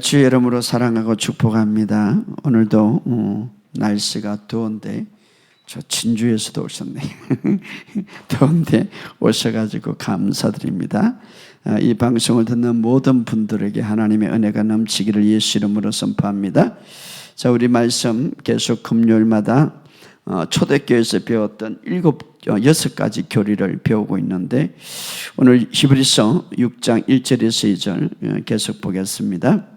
주의 이름으로 사랑하고 축복합니다. 오늘도 날씨가 더운데 저 진주에서도 오셨네. 더운데 오셔가지고 감사드립니다. 이 방송을 듣는 모든 분들에게 하나님의 은혜가 넘치기를 예수 이름으로 선포합니다. 자, 우리 말씀 계속 금요일마다 초대교회에서 배웠던 6가지 교리를 배우고 있는데 오늘 히브리서 6장 1절에서 2절 계속 보겠습니다.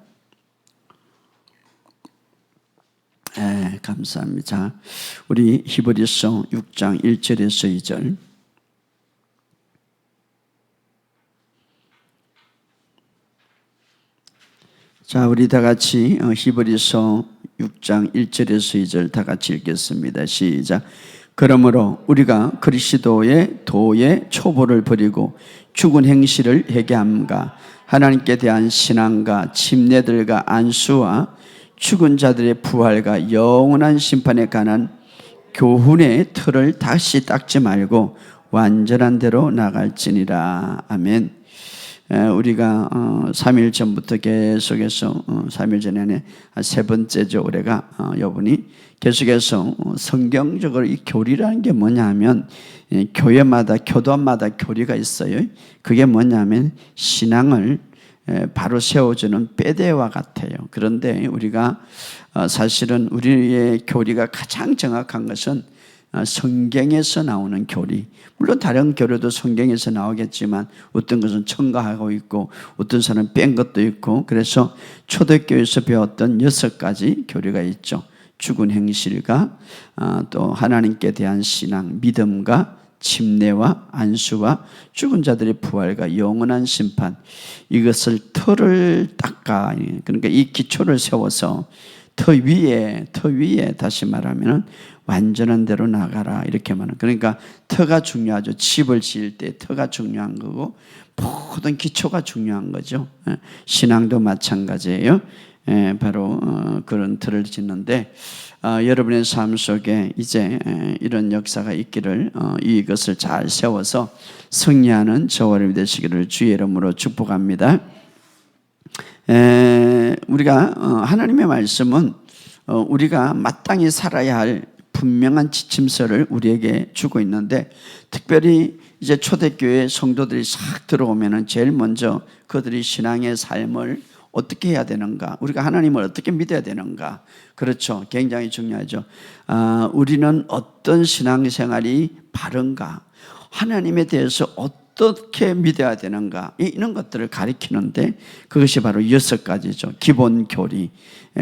감사합니다. 우리 히브리서 6장 1절에서 2절 자, 우리 다 같이 히브리서 6장 1절에서 2절 다 같이 읽겠습니다. 시작. 그러므로 우리가 그리스도의 도의 초보를 버리고 죽은 행실을 회개함과 하나님께 대한 신앙과 침례들과 안수와 죽은 자들의 부활과 영원한 심판에 관한 교훈의 틀을 다시 닦지 말고 완전한 대로 나갈지니라. 아멘. 우리가 3일 전부터 계속해서 3일 전에 세 번째죠. 올해가 여분이 계속해서 성경적으로 이 교리라는 게 뭐냐 하면 교회마다 교단마다 교리가 있어요. 그게 뭐냐 하면 신앙을 바로 세워주는 빼대와 같아요. 그런데 우리가 사실은 우리의 교리가 가장 정확한 것은 성경에서 나오는 교리. 물론 다른 교리도 성경에서 나오겠지만 어떤 것은 첨가하고 있고 어떤 사람은 뺀 것도 있고, 그래서 초대교회에서 배웠던 6가지 교리가 있죠. 죽은 행실과 또 하나님께 대한 신앙, 믿음과 침례와 안수와 죽은 자들의 부활과 영원한 심판, 이것을 틀을 닦아, 그러니까 이 기초를 세워서 터 위에 다시 말하면 완전한 대로 나가라, 이렇게 말하는. 그러니까 터가 중요하죠. 집을 지을 때 터가 중요한 거고 모든 기초가 중요한 거죠. 신앙도 마찬가지예요. 바로 그런 틀을 짓는데 여러분의 삶 속에 이제 이런 역사가 있기를, 이것을 잘 세워서 승리하는 저와 여러분이 되시기를 주의 이름으로 축복합니다. 우리가 하나님의 말씀은 우리가 마땅히 살아야 할 분명한 지침서를 우리에게 주고 있는데, 특별히 이제 초대교회 성도들이 싹 들어오면은 제일 먼저 그들이 신앙의 삶을 어떻게 해야 되는가, 우리가 하나님을 어떻게 믿어야 되는가, 그렇죠. 굉장히 중요하죠. 우리는 어떤 신앙생활이 바른가, 하나님에 대해서 어떻게 믿어야 되는가, 이런 것들을 가리키는데 그것이 바로 6가지죠. 기본 교리.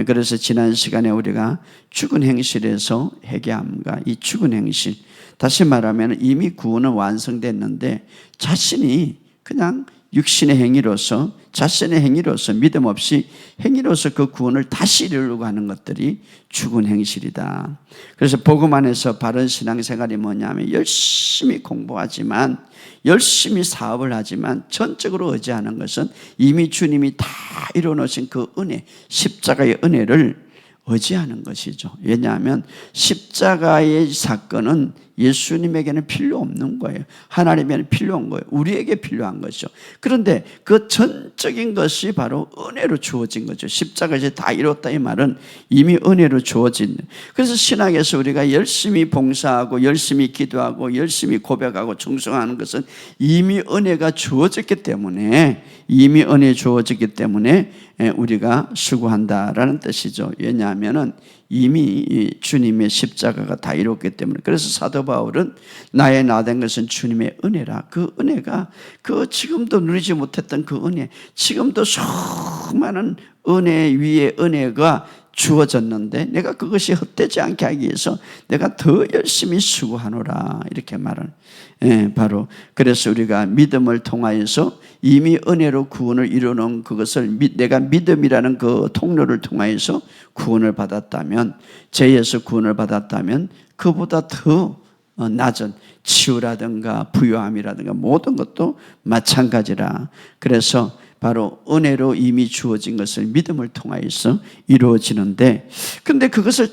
그래서 지난 시간에 우리가 죽은 행실에서 회개함과 이 죽은 행실, 다시 말하면 이미 구원은 완성됐는데 자신이 그냥 육신의 행위로서, 자신의 행위로서, 믿음 없이 행위로서 그 구원을 다시 이루려고 하는 것들이 죽은 행실이다. 그래서 복음 안에서 바른 신앙생활이 뭐냐면 열심히 공부하지만, 열심히 사업을 하지만 전적으로 의지하는 것은 이미 주님이 다 이루어놓으신 그 은혜, 십자가의 은혜를 의지하는 것이죠. 왜냐하면 십자가의 사건은 예수님에게는 필요 없는 거예요. 하나님에게는 필요한 거예요. 우리에게 필요한 것이죠. 그런데 그 전적인 것이 바로 은혜로 주어진 거죠. 십자가에서 다 이뤘다, 이 말은 이미 은혜로 주어진. 그래서 신앙에서 우리가 열심히 봉사하고 열심히 기도하고 열심히 고백하고 충성하는 것은 이미 은혜가 주어졌기 때문에, 이미 은혜 주어졌기 때문에 우리가 수고한다라는 뜻이죠. 왜냐하면은 이미 주님의 십자가가 다 이뤘기 때문에. 그래서 사도 바울은 나의 나 된 것은 주님의 은혜라. 그 은혜가, 그 지금도 누리지 못했던 그 은혜, 지금도 수많은 은혜 위에 은혜가 주어졌는데 내가 그것이 헛되지 않게 하기 위해서 내가 더 열심히 수고하노라, 이렇게 말을. 바로 그래서 우리가 믿음을 통하여서 이미 은혜로 구원을 이루는 그것을, 내가 믿음이라는 그 통로를 통하여서 구원을 받았다면, 죄에서 구원을 받았다면 그보다 더 낮은 치유라든가 부요함이라든가 모든 것도 마찬가지라. 그래서 바로 은혜로 이미 주어진 것을 믿음을 통하여서 이루어지는데, 근데 그것을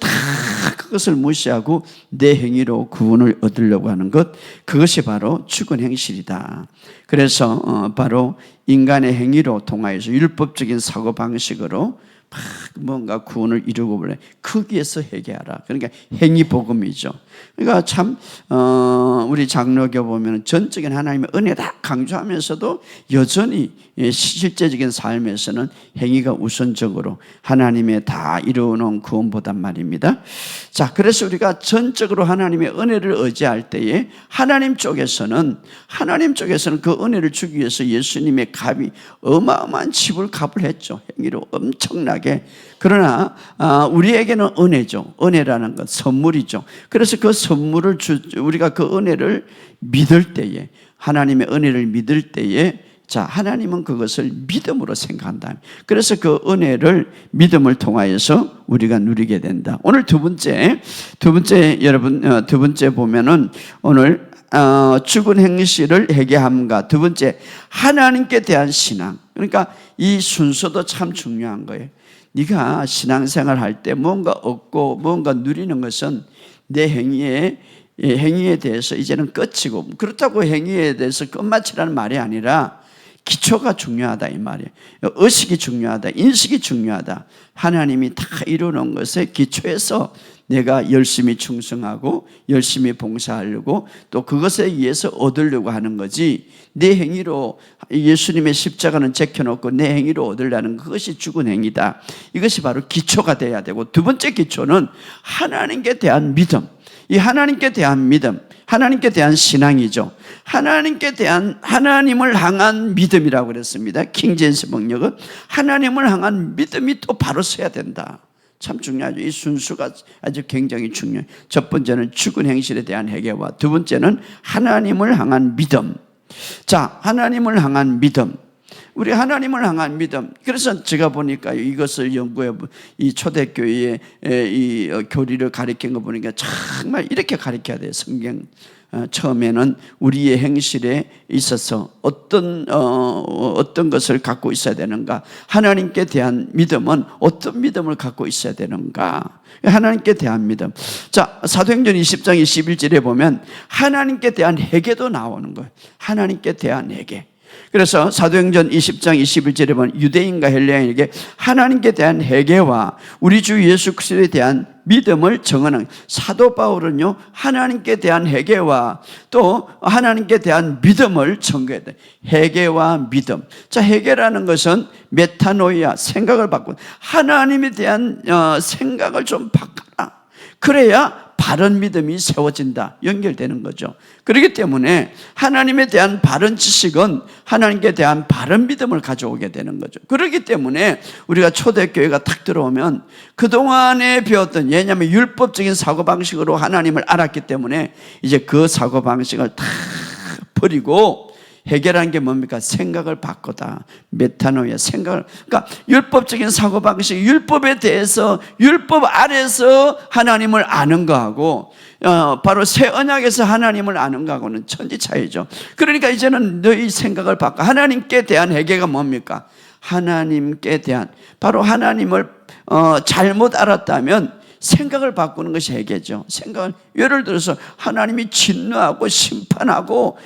무시하고 내 행위로 구원을 얻으려고 하는 것, 그것이 바로 죽은 행실이다. 그래서 바로 인간의 행위로 통하여서 율법적인 사고방식으로 막 뭔가 구원을 이루고 보래. 거기에서 회개하라. 그러니까 행위복음이죠. 그러니까 참 우리 장로교 보면 전적인 하나님의 은혜다 강조하면서도 여전히 실제적인 삶에서는 행위가 우선적으로 하나님의 다 이루어놓은 구원보단 말입니다. 자, 그래서 우리가 전적으로 하나님의 은혜를 의지할 때에 하나님 쪽에서는 그 은혜를 주기 위해서 예수님의 값이 어마어마한 지불값을 했죠. 행위로 엄청나게. 그러나 우리에게는 은혜죠. 은혜라는 건 선물이죠. 그래서 그 선물을 우리가 그 은혜를 믿을 때에, 하나님의 은혜를 믿을 때에, 자, 하나님은 그것을 믿음으로 생각한다. 그래서 그 은혜를 믿음을 통하여서 우리가 누리게 된다. 오늘 두 번째 여러분, 두 번째 보면은 오늘 죽은 행실을 회개함과 두 번째 하나님께 대한 신앙. 그러니까 이 순서도 참 중요한 거예요. 네가 신앙생활 할 때 뭔가 얻고 뭔가 누리는 것은 내 행위에 대해서 이제는 끝이고, 그렇다고 행위에 대해서 끝마치라는 말이 아니라 기초가 중요하다 이 말이에요. 의식이 중요하다, 인식이 중요하다. 하나님이 다 이루어놓은 것의 기초에서 내가 열심히 충성하고 열심히 봉사하려고 또 그것에 의해서 얻으려고 하는 거지, 내 행위로 예수님의 십자가는 제켜놓고 내 행위로 얻으려는 그것이 죽은 행위다. 이것이 바로 기초가 돼야 되고, 두 번째 기초는 하나님께 대한 믿음. 이 하나님께 대한 믿음, 하나님께 대한 신앙이죠. 하나님을 향한 믿음이라고 그랬습니다. 킹제임스 번역은 하나님을 향한 믿음이 또 바로 서야 된다. 참 중요하죠. 이 순수가 아주 굉장히 중요해요. 첫 번째는 죽은 행실에 대한 회개와 두 번째는 하나님을 향한 믿음. 자, 하나님을 향한 믿음. 우리 하나님을 향한 믿음. 그래서 제가 보니까 이것을 연구해 이 초대교회의 이 교리를 가르친 거 보니까 정말 이렇게 가르쳐야 돼요. 성경 처음에는 우리의 행실에 있어서 어떤 것을 갖고 있어야 되는가, 하나님께 대한 믿음은 어떤 믿음을 갖고 있어야 되는가, 하나님께 대한 믿음. 자, 사도행전 20장 21절에 보면 하나님께 대한 회개도 나오는 거예요. 하나님께 대한 회개. 그래서 사도행전 20장 21절에 보면 유대인과 헬라인에게 하나님께 대한 회개와 우리 주 예수 그리스도에 대한 믿음을 정하는, 사도 바울은요 하나님께 대한 회개와 또 하나님께 대한 믿음을 전거해야 돼. 회개와 믿음. 자, 회개라는 것은 메타노이아, 생각을 바꾼, 하나님에 대한 생각을 좀 바꿔라. 그래야 바른 믿음이 세워진다, 연결되는 거죠. 그렇기 때문에 하나님에 대한 바른 지식은 하나님께 대한 바른 믿음을 가져오게 되는 거죠. 그렇기 때문에 우리가 초대교회가 탁 들어오면 그동안에 배웠던, 왜냐하면 율법적인 사고방식으로 하나님을 알았기 때문에 이제 그 사고방식을 다 버리고 해결한 게 뭡니까? 생각을 바꾸다. 메타노이아, 생각을. 그러니까 율법적인 사고방식, 율법에 대해서, 율법 아래서 하나님을 아는 거하고 바로 새 언약에서 하나님을 아는 거하고는 천지 차이죠. 그러니까 이제는 너희 생각을 바꿔. 하나님께 대한 회개가 뭡니까? 하나님께 대한, 바로 하나님을 잘못 알았다면 생각을 바꾸는 것이 회개죠. 생각을, 예를 들어서 하나님이 진노하고 심판하고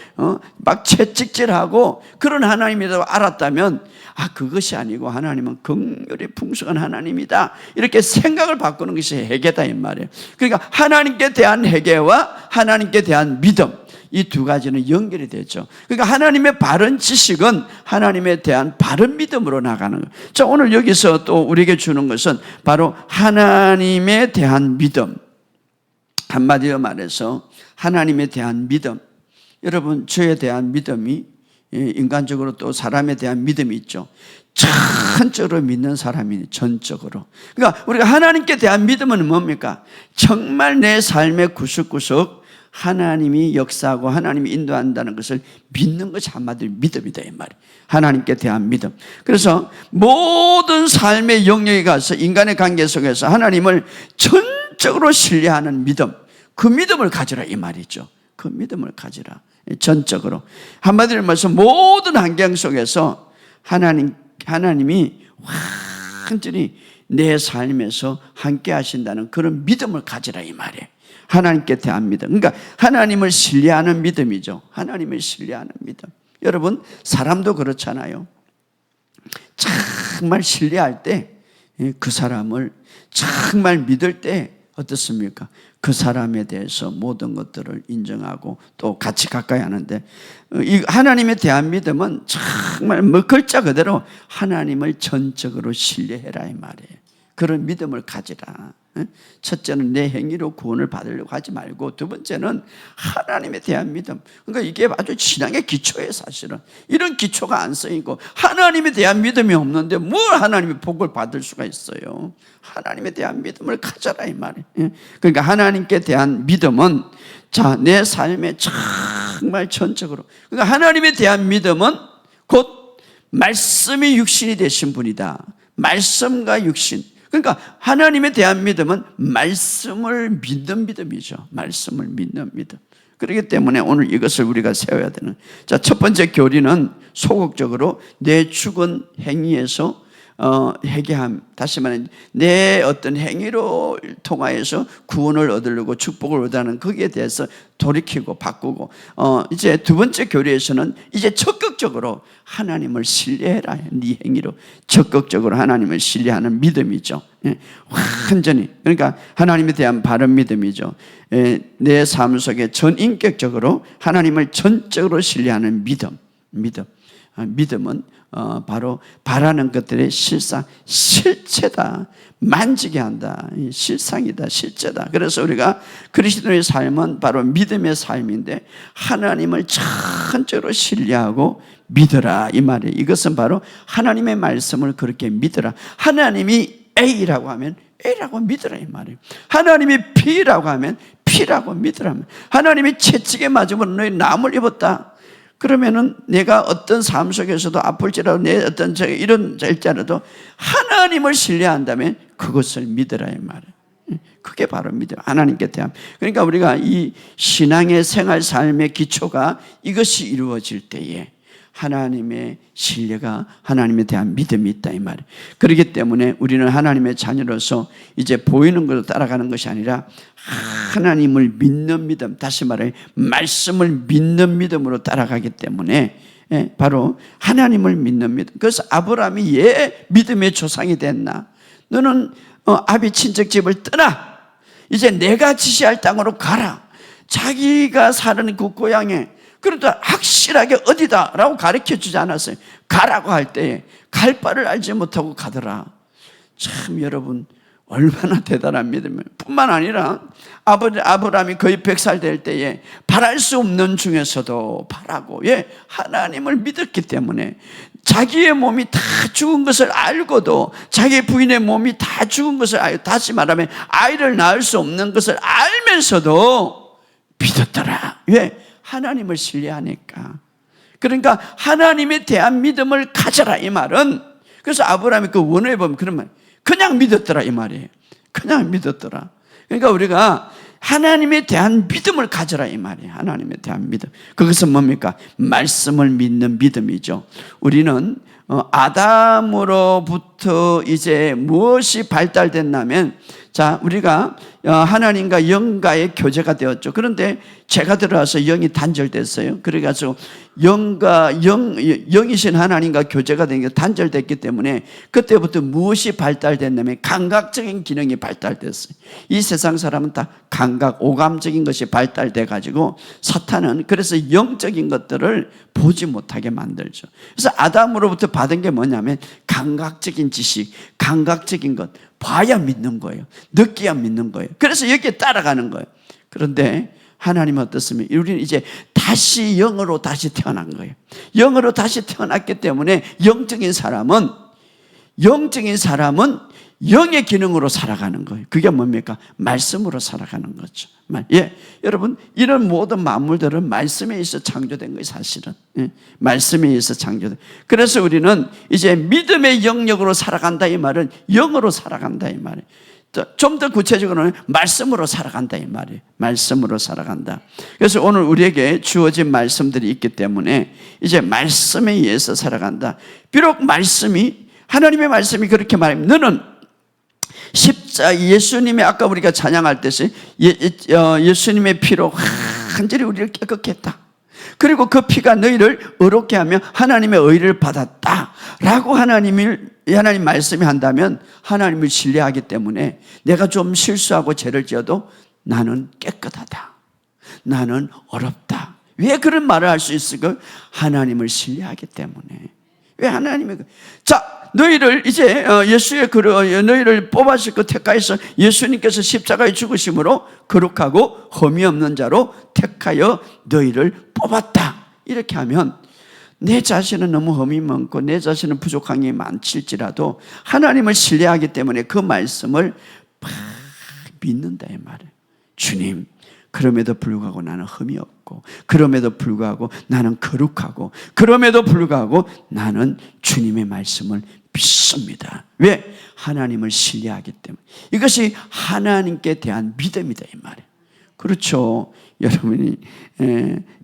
막 채찍질하고 그런 하나님이라고 알았다면, 그것이 아니고 하나님은 긍휼이 풍성한 하나님이다, 이렇게 생각을 바꾸는 것이 회개다 이 말이에요. 그러니까 하나님께 대한 회개와 하나님께 대한 믿음, 이 두 가지는 연결이 되죠. 그러니까 하나님의 바른 지식은 하나님에 대한 바른 믿음으로 나가는 거예요. 자, 오늘 여기서 또 우리에게 주는 것은 바로 하나님에 대한 믿음. 한마디로 말해서 하나님에 대한 믿음. 여러분, 죄에 대한 믿음이, 인간적으로 또 사람에 대한 믿음이 있죠. 전적으로 믿는 사람이, 전적으로. 그러니까 우리가 하나님께 대한 믿음은 뭡니까? 정말 내 삶의 구석구석 하나님이 역사하고 하나님이 인도한다는 것을 믿는 것이 한마디로 믿음이다 이 말이에요. 하나님께 대한 믿음. 그래서 모든 삶의 영역에 가서 인간의 관계 속에서 하나님을 전적으로 신뢰하는 믿음, 그 믿음을 가지라 이 말이죠. 그 믿음을 가지라, 전적으로. 한마디로 말해서 모든 환경 속에서 하나님이 완전히 내 삶에서 함께 하신다는 그런 믿음을 가지라 이 말이에요. 하나님께 대한 믿음. 그러니까 하나님을 신뢰하는 믿음이죠. 하나님을 신뢰하는 믿음. 여러분, 사람도 그렇잖아요. 정말 신뢰할 때, 그 사람을 정말 믿을 때 어떻습니까? 그 사람에 대해서 모든 것들을 인정하고 또 같이 가까이 하는데, 이 하나님에 대한 믿음은 정말 뭐 글자 그대로 하나님을 전적으로 신뢰해라 이 말이에요. 그런 믿음을 가지라. 첫째는 내 행위로 구원을 받으려고 하지 말고, 두 번째는 하나님에 대한 믿음. 그러니까 이게 아주 신앙의 기초예요. 사실은 이런 기초가 안 쓰이고 하나님에 대한 믿음이 없는데 뭘 하나님의 복을 받을 수가 있어요. 하나님에 대한 믿음을 가져라 이 말이에요. 그러니까 하나님께 대한 믿음은 자, 내 삶에 정말 전적으로, 그러니까 하나님에 대한 믿음은 곧 말씀이 육신이 되신 분이다. 말씀과 육신. 그러니까 하나님에 대한 믿음은 말씀을 믿는 믿음이죠. 말씀을 믿는 믿음. 그렇기 때문에 오늘 이것을 우리가 세워야 되는. 자, 첫 번째 교리는 소극적으로 내 죽은 행위에서 회개함. 다시 말하면 내 어떤 행위로 통하여서 구원을 얻으려고 축복을 얻으는 거기에 대해서 돌이키고 바꾸고, 이제 두 번째 교리에서는 이제 적극적으로 하나님을 신뢰해라. 네 행위로 적극적으로 하나님을 신뢰하는 믿음이죠. 완전히, 그러니까 하나님에 대한 바른 믿음이죠. 내 삶 속에 전인격적으로 하나님을 전적으로 신뢰하는 믿음은 바로 바라는 것들의 실체다. 만지게 한다. 실상이다. 실제다. 그래서 우리가 그리스도의 삶은 바로 믿음의 삶인데, 하나님을 전적으로 신뢰하고 믿어라 이 말이에요. 이것은 바로 하나님의 말씀을 그렇게 믿어라. 하나님이 A라고 하면 A라고 믿으라 이 말이에요. 하나님이 B라고 하면 B라고 믿으라. 하나님이 채찍에 맞으면 너희 나무를 입었다. 그러면은 내가 어떤 삶 속에서도 아플지라도 내 어떤 이런 일자라도 하나님을 신뢰한다면 그것을 믿으라 이 말이에요. 그게 바로 믿음. 하나님께 대한. 그러니까 우리가 이 신앙의 생활 삶의 기초가 이것이 이루어질 때에 하나님의 신뢰가, 하나님에 대한 믿음이 있다 이 말이에요. 그렇기 때문에 우리는 하나님의 자녀로서 이제 보이는 것으로 따라가는 것이 아니라 하나님을 믿는 믿음, 다시 말해 말씀을 믿는 믿음으로 따라가기 때문에 바로 하나님을 믿는 믿음. 그래서 아브라함이 왜 믿음의 조상이 됐나? 너는 아비 친척집을 떠나 이제 내가 지시할 땅으로 가라. 자기가 사는 그 고향에, 그러다 확실하게 어디다라고 가르쳐 주지 않았어요. 가라고 할 때에 갈 바를 알지 못하고 가더라. 참 여러분, 얼마나 대단한 믿음이에요. 뿐만 아니라 아브라함이 거의 100살 될 때에 바랄 수 없는 중에서도 바라고, 하나님을 믿었기 때문에 자기의 몸이 다 죽은 것을 알고도, 자기 부인의 몸이 다 죽은 것을 알고, 다시 말하면 아이를 낳을 수 없는 것을 알면서도 믿었더라. 왜? 하나님을 신뢰하니까. 그러니까 하나님에 대한 믿음을 가져라 이 말은, 그래서 아브라함이 그 원어에 보면 그런 말, 그냥 믿었더라 이 말이에요. 그냥 믿었더라. 그러니까 우리가 하나님에 대한 믿음을 가져라 이 말이에요. 하나님에 대한 믿음. 그것은 뭡니까? 말씀을 믿는 믿음이죠. 우리는 아담으로부터 이제 무엇이 발달됐냐면, 자, 우리가 하나님과 영과의 교제가 되었죠. 그런데 죄가 들어와서 영이 단절됐어요. 그래가지고 영이신 하나님과 교제가 된 게 단절됐기 때문에 그때부터 무엇이 발달됐냐면 감각적인 기능이 발달됐어요. 이 세상 사람은 다 감각, 오감적인 것이 발달돼가지고 사탄은 그래서 영적인 것들을 보지 못하게 만들죠. 그래서 아담으로부터 받은 게 뭐냐면 감각적인 지식, 감각적인 것, 봐야 믿는 거예요. 느껴야 믿는 거예요. 그래서 여기에 따라가는 거예요. 그런데 하나님은 어떻습니까? 우리는 이제 다시 영으로 다시 태어난 거예요. 영으로 다시 태어났기 때문에 영적인 사람은 영의 기능으로 살아가는 거예요. 그게 뭡니까? 말씀으로 살아가는 거죠. 여러분, 이런 모든 만물들은 말씀에 의해서 창조된 거예요, 사실은. 말씀에 의해서 창조된. 그래서 우리는 이제 믿음의 영역으로 살아간다 이 말은 영으로 살아간다 이 말이에요. 좀 더 구체적으로는 말씀으로 살아간다 이 말이에요. 말씀으로 살아간다. 그래서 오늘 우리에게 주어진 말씀들이 있기 때문에 이제 말씀에 의해서 살아간다. 비록 하나님의 말씀이 그렇게 말하면 너는 예수님의 아까 우리가 찬양할 때 예수님의 피로 완전히 우리를 깨끗게 했다. 그리고 그 피가 너희를 의롭게 하며 하나님의 의를 받았다라고 하나님 말씀이 한다면 하나님을 신뢰하기 때문에 내가 좀 실수하고 죄를 지어도 나는 깨끗하다, 나는 어렵다. 왜 그런 말을 할 수 있을까? 하나님을 신뢰하기 때문에. 왜 하나님의 자, 너희를 이제 너희를 뽑아서 그 택하여서 예수님께서 십자가에 죽으심으로 거룩하고 흠이 없는 자로 택하여 너희를 뽑았다. 이렇게 하면 내 자신은 너무 흠이 많고 내 자신은 부족한 게 많을지라도 하나님을 신뢰하기 때문에 그 말씀을 막 믿는다 이 말이에요. 주님, 그럼에도 불구하고 나는 흠이 없고, 그럼에도 불구하고 나는 거룩하고, 그럼에도 불구하고 나는 주님의 말씀을 믿습니다. 왜? 하나님을 신뢰하기 때문에. 이것이 하나님께 대한 믿음이다 이 말이에요. 그렇죠. 여러분이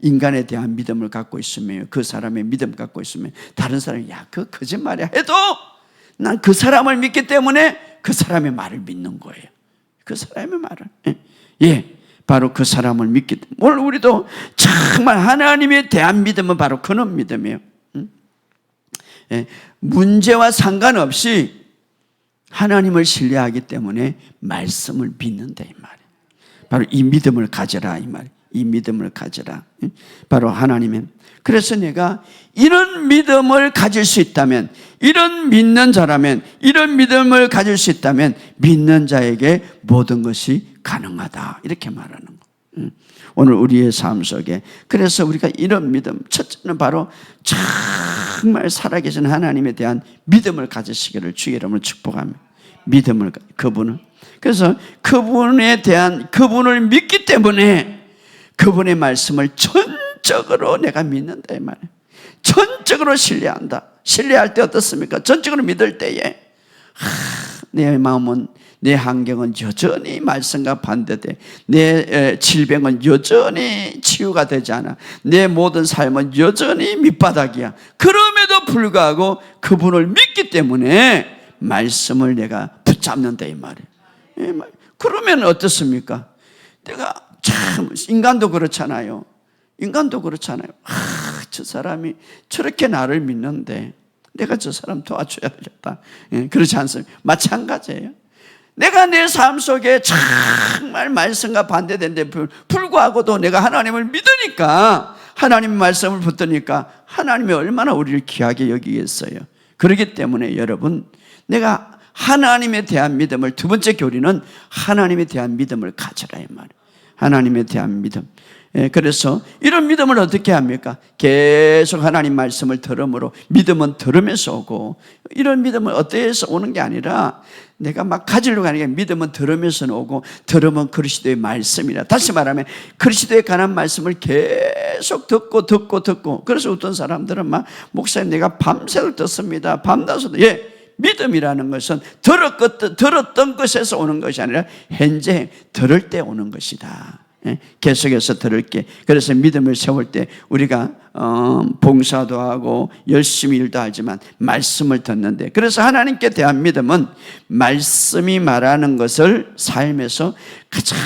인간에 대한 믿음을 갖고 있으면, 그 사람의 믿음 갖고 있으면 다른 사람이 야, 그 거짓말이야 해도 난 그 사람을 믿기 때문에 그 사람의 말을 믿는 거예요. 그 사람의 말을. 예. 바로 그 사람을 믿기 때문에. 오늘 우리도 정말 하나님에 대한 믿음은 바로 그런 믿음이에요. 문제와 상관없이 하나님을 신뢰하기 때문에 말씀을 믿는다 이 말이에요. 바로 이 믿음을 가져라 이 말이에요. 이 믿음을 가져라. 바로 하나님의. 그래서 내가 이런 믿음을 가질 수 있다면, 이런 믿는 자라면, 이런 믿음을 가질 수 있다면 믿는 자에게 모든 것이 가능하다 이렇게 말하는 거. 오늘 우리의 삶 속에 그래서 우리가 이런 믿음, 첫째는 바로 정말 살아계신 하나님에 대한 믿음을 가지시기를 주의 이름으로 축복합니다. 믿음을, 그분은. 그래서 그분을 믿기 때문에 그분의 말씀을 전적으로 내가 믿는다 이 말이에요. 전적으로 신뢰한다. 신뢰할 때 어떻습니까? 전적으로 믿을 때에 내 마음은, 내 환경은 여전히 말씀과 반대돼. 내 질병은 여전히 치유가 되지 않아. 내 모든 삶은 여전히 밑바닥이야. 그럼에도 불구하고 그분을 믿기 때문에 말씀을 내가 붙잡는다 이 말이에요. 그러면 어떻습니까? 내가 참 인간도 그렇잖아요. 인간도 그렇잖아요. 저 사람이 저렇게 나를 믿는데 내가 저 사람 도와줘야 되겠다. 그렇지 않습니까? 마찬가지예요. 내가 내 삶 속에 정말 말씀과 반대되는데 불구하고도 내가 하나님을 믿으니까, 하나님의 말씀을 붙드니까 하나님이 얼마나 우리를 귀하게 여기겠어요. 그렇기 때문에 여러분, 내가 하나님에 대한 믿음을, 두 번째 교리는 하나님에 대한 믿음을 가져라 이 말이에요. 하나님에 대한 믿음. 그래서 이런 믿음을 어떻게 합니까? 계속 하나님 말씀을 들음으로, 믿음은 들으면서 오고, 이런 믿음은 어디에서 오는 게 아니라 내가 막 가지려고 하는 게 아니라 믿음은 들으면서 오고, 들으면 그리스도의 말씀이라. 다시 말하면 그리스도에 관한 말씀을 계속 듣고 그래서 어떤 사람들은 막 목사님 내가 밤새도록 듣습니다. 밤낮으로. 믿음이라는 것은 들었던 것에서 오는 것이 아니라 현재 들을 때 오는 것이다. 계속해서 들을게. 그래서 믿음을 세울 때 우리가 봉사도 하고 열심히 일도 하지만 말씀을 듣는데, 그래서 하나님께 대한 믿음은 말씀이 말하는 것을 삶에서 가장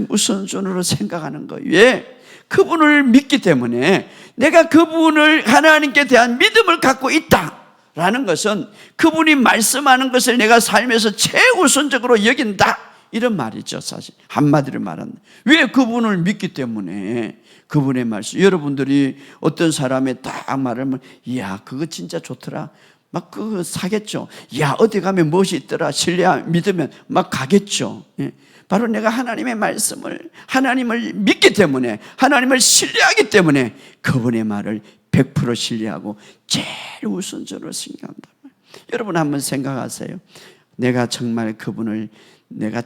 우선순위로 생각하는 거예요. 왜? 그분을 믿기 때문에 내가 그분을, 하나님께 대한 믿음을 갖고 있다 라는 것은 그분이 말씀하는 것을 내가 삶에서 최우선적으로 여긴다, 이런 말이죠. 사실 한마디로 말한다. 왜? 그분을 믿기 때문에. 그분의 말씀. 여러분들이 어떤 사람의 딱 말하면 이야 그거 진짜 좋더라, 막 그거 사겠죠. 야 어디 가면 무엇이 있더라, 믿으면 막 가겠죠. 바로 내가 하나님의 말씀을, 하나님을 믿기 때문에, 하나님을 신뢰하기 때문에 그분의 말을 100% 신뢰하고 제일 우선적으로 생각한다. 여러분 한번 생각하세요. 내가 정말 그분을, 내가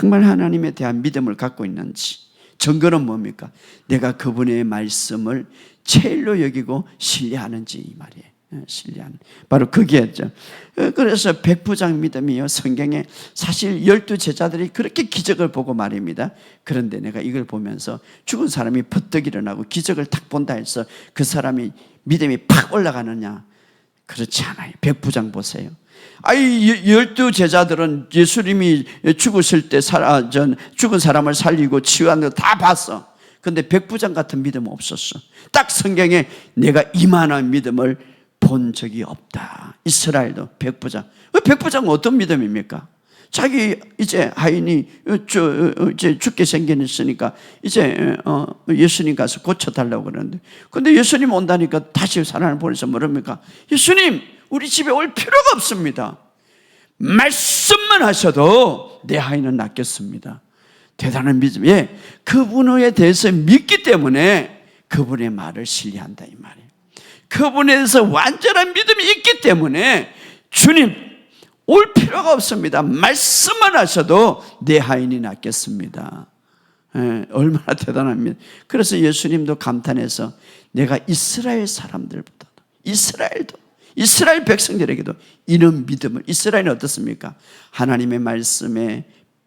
정말 하나님에 대한 믿음을 갖고 있는지. 증거는 뭡니까? 내가 그분의 말씀을 제일로 여기고 신뢰하는지 이 말이에요. 신뢰하는, 바로 그게였죠. 그래서 백부장 믿음이요, 성경에 사실 12제자들이 그렇게 기적을 보고 말입니다. 그런데 내가 이걸 보면서 죽은 사람이 퍼뜩 일어나고 기적을 딱 본다 해서 그 사람이 믿음이 팍 올라가느냐? 그렇지 않아요. 백부장 보세요. 12제자들은 예수님이 죽으실 때 죽은 사람을 살리고 치유하는 거 다 봤어. 근데 백부장 같은 믿음은 없었어. 딱 성경에 내가 이만한 믿음을 본 적이 없다. 이스라엘도 백부장. 백부장은 어떤 믿음입니까? 자기 이제 하인이 이제 죽게 생겼으니까 이제 예수님 가서 고쳐달라고 그러는데, 근데 예수님 온다니까 다시 사람을 보내서 뭐랍니까? 예수님, 우리 집에 올 필요가 없습니다. 말씀만 하셔도 내 하인은 낫겠습니다. 대단한 믿음. 예, 그분에 대해서 믿기 때문에 그분의 말을 신뢰한다 이 말이에요. 그분에 대해서 완전한 믿음이 있기 때문에 주님 올 필요가 없습니다. 말씀만 하셔도 내 하인이 낫겠습니다. 예, 얼마나 대단합니다. 그래서 예수님도 감탄해서 내가 이스라엘 사람들보다 이스라엘 백성들에게도 이런 믿음을, 이스라엘은 어떻습니까? 하나님의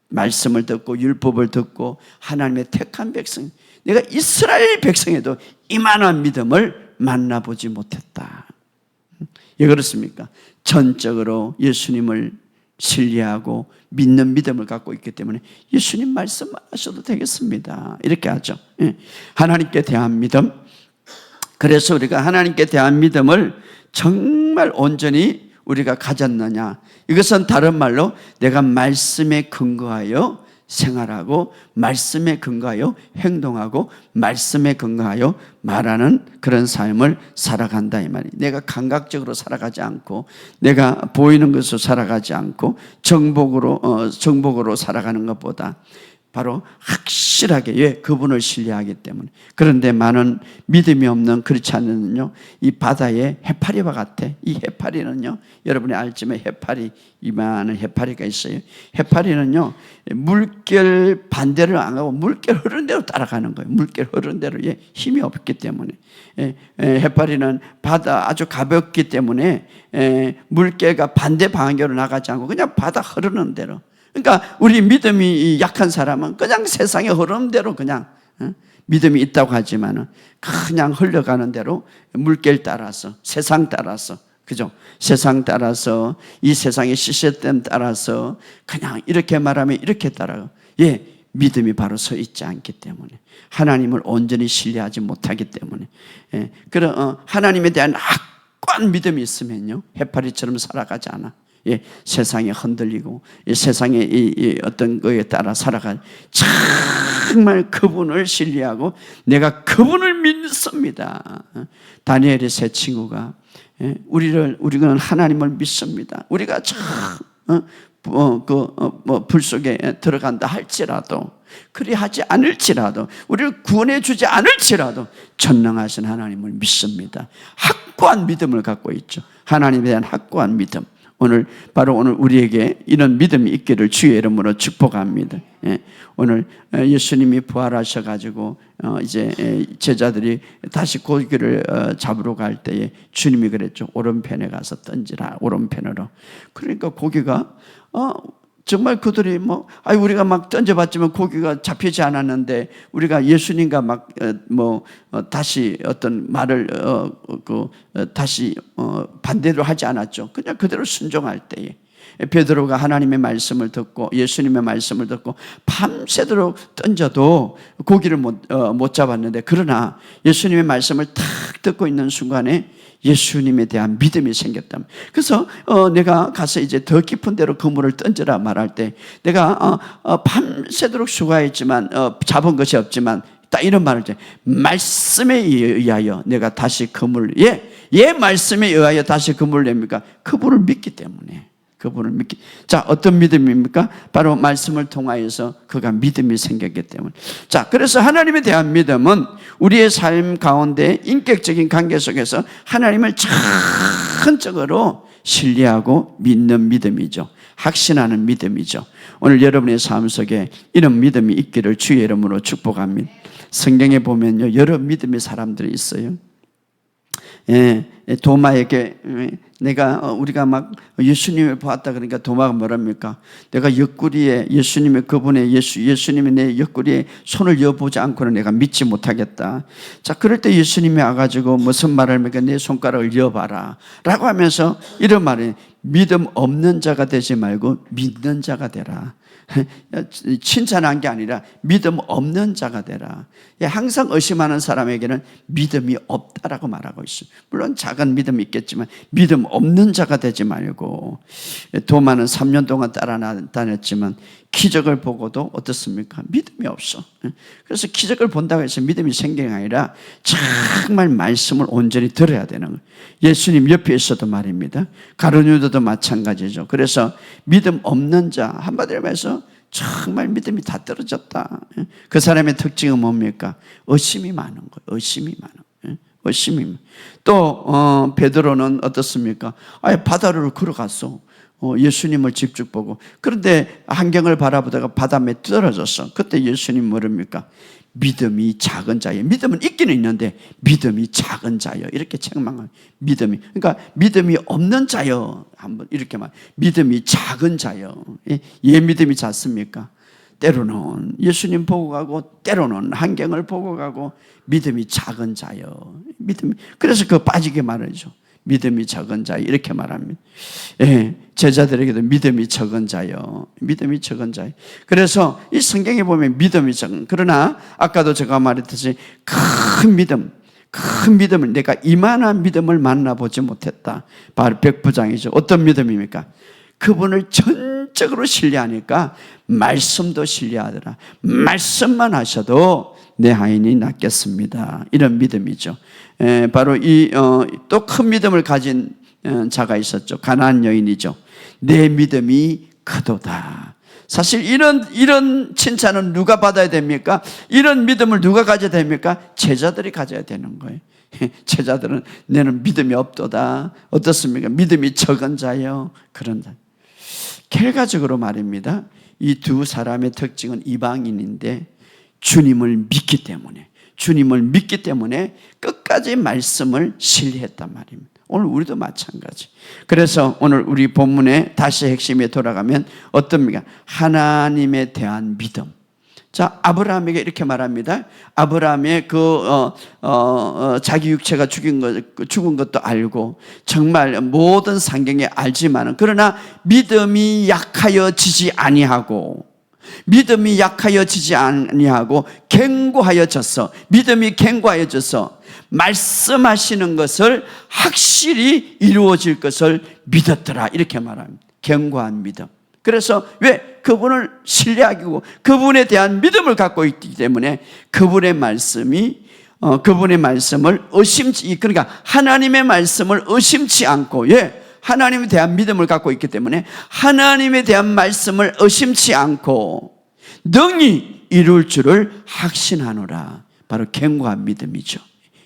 말씀을 듣고 율법을 듣고 하나님의 택한 백성, 내가 이스라엘 백성에도 이만한 믿음을 만나보지 못했다. 왜 그렇습니까? 전적으로 예수님을 신뢰하고 믿는 믿음을 갖고 있기 때문에 예수님 말씀만 하셔도 되겠습니다. 이렇게 하죠. 하나님께 대한 믿음. 그래서 우리가 하나님께 대한 믿음을 정말 온전히 우리가 가졌느냐, 이것은 다른 말로 내가 말씀에 근거하여 생활하고 말씀에 근거하여 행동하고 말씀에 근거하여 말하는 그런 삶을 살아간다 이 말이에요. 내가 감각적으로 살아가지 않고 내가 보이는 것으로 살아가지 않고 정복으로 살아가는 것보다 바로 확실하게, 왜? 그분을 신뢰하기 때문에. 그런데 많은 믿음이 없는 그렇지 않은요, 이 바다의 해파리와 같아. 이 해파리는요, 여러분이 알지만 해파리, 이만한 해파리가 있어요. 해파리는요, 물결 반대를 안 가고 물결 흐르는 대로 따라가는 거예요. 물결 흐르는 대로. 힘이 없기 때문에. 해파리는 바다 아주 가볍기 때문에 물결과 반대 방향으로 나가지 않고 그냥 바다 흐르는 대로. 그러니까 우리 믿음이 약한 사람은 그냥 세상의 흐름대로 그냥 믿음이 있다고 하지만은 그냥 흘러가는 대로 물결 따라서, 세상 따라서, 그죠? 세상 따라서, 이 세상의 시스템 따라서 그냥 이렇게 말하면 이렇게 따라가. 예, 믿음이 바로 서 있지 않기 때문에, 하나님을 온전히 신뢰하지 못하기 때문에. 그런 하나님에 대한 확고한 믿음이 있으면요, 해파리처럼 살아가지 않아. 세상에 흔들리고 세상의 이 어떤 거에 따라 살아가. 정말 그분을 신뢰하고 내가 그분을 믿습니다. 다니엘의 세 친구가 우리는 하나님을 믿습니다. 우리가 불 속에 들어간다 할지라도, 그리하지 않을지라도, 우리를 구원해 주지 않을지라도 전능하신 하나님을 믿습니다. 확고한 믿음을 갖고 있죠. 하나님에 대한 확고한 믿음. 오늘 우리에게 이런 믿음이 있기를 주의 이름으로 축복합니다. 오늘 예수님이 부활하셔가지고 이제 제자들이 다시 고기를 잡으러 갈 때에 주님이 그랬죠. 오른편에 가서 던지라, 오른편으로. 그러니까 고기가 정말 그들이 우리가 막 던져봤지만 고기가 잡히지 않았는데, 우리가 예수님과 다시 어떤 말을 다시 반대로 하지 않았죠. 그냥 그대로 순종할 때에 베드로가 하나님의 말씀을 듣고 예수님의 말씀을 듣고 밤새도록 던져도 고기를 못 잡았는데, 그러나 예수님의 말씀을 탁 듣고 있는 순간에 예수님에 대한 믿음이 생겼다. 그래서 내가 가서 이제 더 깊은 데로 그물을 던져라 말할 때, 내가 밤새도록 수고했지만 잡은 것이 없지만 딱 이런 말을 때, 말씀에 의하여 내가 다시 그물을, 말씀에 의하여 다시 그물을 냅니까? 그분을 믿기 때문에. 자, 어떤 믿음입니까? 바로 말씀을 통하여서 그가 믿음이 생겼기 때문에. 자, 그래서 하나님에 대한 믿음은 우리의 삶 가운데 인격적인 관계 속에서 하나님을 전적으로 신뢰하고 믿는 믿음이죠. 확신하는 믿음이죠. 오늘 여러분의 삶 속에 이런 믿음이 있기를 주의 이름으로 축복합니다. 성경에 보면요, 여러 믿음의 사람들이 있어요. 도마에게 우리가 막 예수님을 보았다 그러니까 도마가 뭐랍니까? 내가 옆구리에 예수님의 그분의 예수님이 내 옆구리에 손을 여보지 않고는 내가 믿지 못하겠다. 자, 그럴 때 예수님이 와가지고 무슨 말을 합니까? 내 손가락을 여봐라 라고 하면서 이런 말이 믿음 없는 자가 되지 말고 믿는 자가 되라. 칭찬한 게 아니라 믿음 없는 자가 되라. 항상 의심하는 사람에게는 믿음이 없다라고 말하고 있어요. 물론 작은 믿음이 있겠지만 믿음 없는 자가 되지 말고. 도마는 3년 동안 따라다녔지만 기적을 보고도 어떻습니까? 믿음이 없어. 그래서 기적을 본다고 해서 믿음이 생기는 게 아니라 정말 말씀을 온전히 들어야 되는 거예요. 예수님 옆에 있어도 말입니다. 가룟유다도 마찬가지죠. 그래서 믿음 없는 자, 한마디로 말해서 정말 믿음이 다 떨어졌다. 그 사람의 특징은 뭡니까? 의심이 많은 거예요. 의심이 많은 거예요. 의심이. 또 베드로는 어떻습니까? 아예 바다를 걸어갔어. 예수님을 직접 보고. 그런데 환경을 바라보다가 바다에 떨어졌어. 그때 예수님 뭐랍니까? 믿음이 작은 자여. 믿음은 있기는 있는데 믿음이 작은 자여. 이렇게 책망한 믿음이. 그러니까 믿음이 없는 자여. 한번 이렇게 말. 믿음이 작은 자여. 얘 믿음이 작습니까? 때로는 예수님 보고 가고 때로는 환경을 보고 가고 믿음이 작은 자여. 믿음이. 그래서 그 빠지게 말하죠. 믿음이 적은 자여 이렇게 말합니다. 예, 제자들에게도 믿음이 적은 자여. 믿음이 적은 자여. 그래서 이 성경에 보면 믿음이 적은. 그러나 아까도 제가 말했듯이 큰 믿음을 내가 이만한 믿음을 만나보지 못했다. 바로 백부장이죠. 어떤 믿음입니까? 그분을 전적으로 신뢰하니까 말씀도 신뢰하더라. 말씀만 하셔도 내 하인이 낫겠습니다. 이런 믿음이죠. 바로 또 큰 믿음을 가진 자가 있었죠. 가나안 여인이죠. 내 믿음이 크도다. 사실 이런 칭찬은 누가 받아야 됩니까? 이런 믿음을 누가 가져야 됩니까? 제자들이 가져야 되는 거예요. 제자들은 내는 믿음이 없도다. 어떻습니까? 믿음이 적은 자요. 그런 자. 결과적으로 말입니다. 이 두 사람의 특징은 이방인인데 주님을 믿기 때문에 끝까지 말씀을 신뢰했단 말입니다. 오늘 우리도 마찬가지. 그래서 오늘 우리 본문의 다시 핵심에 돌아가면 어떻습니까? 하나님에 대한 믿음. 자, 아브라함에게 이렇게 말합니다. 아브라함의 자기 육체가 죽은 것도 알고 정말 모든 상경에 알지만은 그러나 믿음이 약하여지지 아니하고 견고하여졌어. 믿음이 견고하여져서 말씀하시는 것을 확실히 이루어질 것을 믿었더라. 이렇게 말합니다. 견고한 믿음. 그래서 왜? 그분을 신뢰하고 그분에 대한 믿음을 갖고 있기 때문에 그분의 말씀을 그러니까 하나님의 말씀을 의심치 않고, 하나님에 대한 믿음을 갖고 있기 때문에 하나님에 대한 말씀을 의심치 않고 능히 이룰 줄을 확신하노라. 바로 견고한 믿음이죠.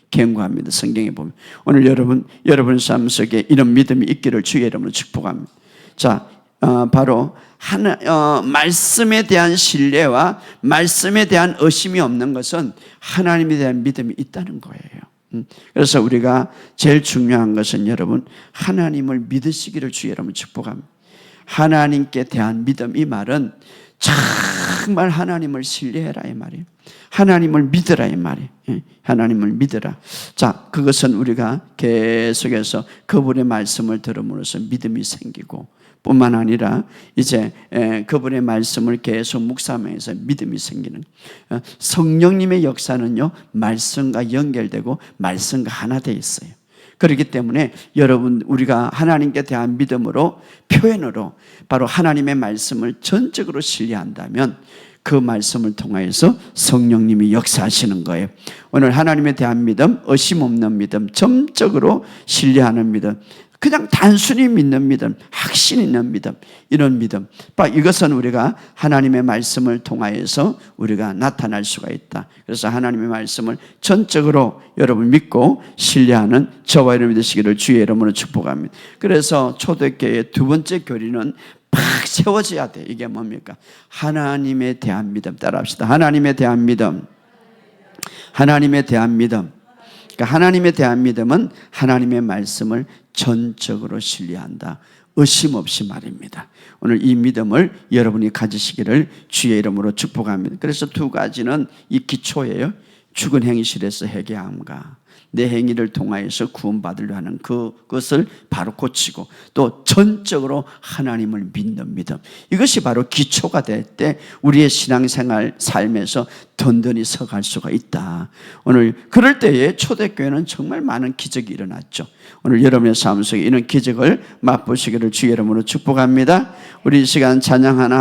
견고한 믿음. 성경에 보면 오늘 여러분 삶 속에 이런 믿음이 있기를 주의 이름으로 축복합니다. 자, 바로 말씀에 대한 신뢰와 말씀에 대한 의심이 없는 것은 하나님에 대한 믿음이 있다는 거예요. 그래서 우리가 제일 중요한 것은 여러분 하나님을 믿으시기를 주의 이름으로 축복합니다. 하나님께 대한 믿음, 이 말은 정말 하나님을 신뢰해라 이 말이에요. 하나님을 믿으라 이 말이에요. 하나님을 믿으라. 자, 그것은 우리가 계속해서 그분의 말씀을 들음으로써 믿음이 생기고 뿐만 아니라 이제 그분의 말씀을 계속 묵상하면서 믿음이 생기는, 성령님의 역사는요 말씀과 연결되고 말씀과 하나 되어 있어요. 그렇기 때문에 여러분 우리가 하나님께 대한 믿음으로 표현으로 바로 하나님의 말씀을 전적으로 신뢰한다면 그 말씀을 통하여서 성령님이 역사하시는 거예요. 오늘 하나님에 대한 믿음, 의심 없는 믿음, 점적으로 신뢰하는 믿음, 그냥 단순히 믿는 믿음, 확신 있는 믿음, 이런 믿음, 이것은 우리가 하나님의 말씀을 통하여서 우리가 나타날 수가 있다. 그래서 하나님의 말씀을 전적으로 여러분 믿고 신뢰하는 저와 여러분이 되시기를 주의 이름으로 축복합니다. 그래서 초대교회의 두 번째 교리는 팍 세워져야 돼. 이게 뭡니까? 하나님에 대한 믿음. 따라합시다. 하나님에 대한 믿음. 하나님에 대한 믿음. 그러니까 하나님에 대한 믿음은 하나님의 말씀을 전적으로 신뢰한다. 의심 없이 말입니다. 오늘 이 믿음을 여러분이 가지시기를 주의 이름으로 축복합니다. 그래서 두 가지는 이 기초예요. 죽은 행실에서 회개함과 내 행위를 통하여서 구원받으려 하는 그것을 바로 고치고 또 전적으로 하나님을 믿는 믿음, 이것이 바로 기초가 될 때 우리의 신앙생활 삶에서 든든히 서갈 수가 있다. 오늘 그럴 때에 초대교회는 정말 많은 기적이 일어났죠. 오늘 여러분의 삶 속에 이런 기적을 맛보시기를 주의 이름으로 축복합니다. 우리 이 시간 찬양 하나